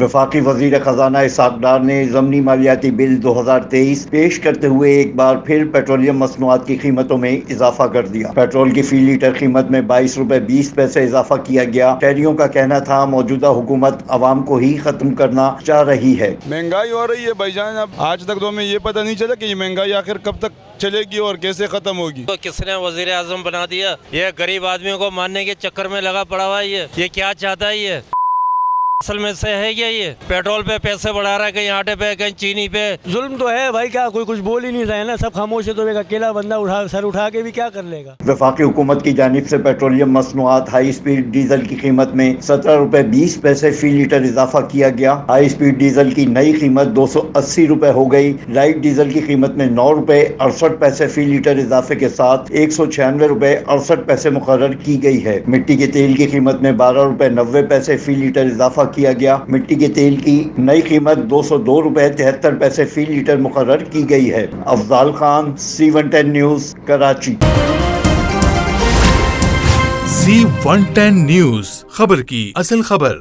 وفاقی وزیر خزانہ اسحاق ڈار نے ضمنی مالیاتی بل 2023 پیش کرتے ہوئے ایک بار پھر پیٹرولیم مصنوعات کی قیمتوں میں اضافہ کر دیا۔ پیٹرول کی فی لیٹر قیمت میں 22 روپے 20 پیسے اضافہ کیا گیا۔ شہریوں کا کہنا تھا موجودہ حکومت عوام کو ہی ختم کرنا چاہ رہی ہے۔ مہنگائی ہو رہی ہے بھائی جان، اب آج تک تو ہمیں یہ پتہ نہیں چلا کہ یہ مہنگائی آخر کب تک چلے گی اور کیسے ختم ہوگی۔ تو کس نے وزیر اعظم بنا دیا؟ یہ غریب آدمیوں کو مارنے کے چکر میں لگا پڑا ہوا ہے۔ یہ کیا چاہتا ہے؟ یہ اصل میں سے ہے کیا؟ یہ پیٹرول پہ پیسے بڑھا رہا ہے، کہیں آٹے پہ کہیں چینی پہ۔ ظلم تو ہے بھائی، کیا کوئی کچھ بول ہی نہیں رہا ہے نا، سب خاموش ہے، تو ایک اکیلا بندہ سر اٹھا کے بھی کیا کر لے گا۔ وفاقی حکومت کی جانب سے پیٹرولیم مصنوعات ہائی اسپیڈ ڈیزل کی قیمت میں 17 روپے 20 پیسے فی لیٹر اضافہ کیا گیا۔ ہائی اسپیڈ ڈیزل کی نئی قیمت 280 روپے ہو گئی۔ لائٹ ڈیزل کی قیمت میں 9 روپے 68 پیسے فی لیٹر اضافے کے ساتھ 196 روپے 68 پیسے مقرر کی گئی ہے۔ مٹی کے تیل کی قیمت میں 12 روپے 90 پیسے فی لیٹر اضافہ کیا گیا۔ مٹی کے تیل کی نئی قیمت 202 روپے 73 پیسے فی لیٹر مقرر کی گئی ہے۔ Afzal Khan, C110 news, Karachi. C110 news, خبر کی اصل خبر۔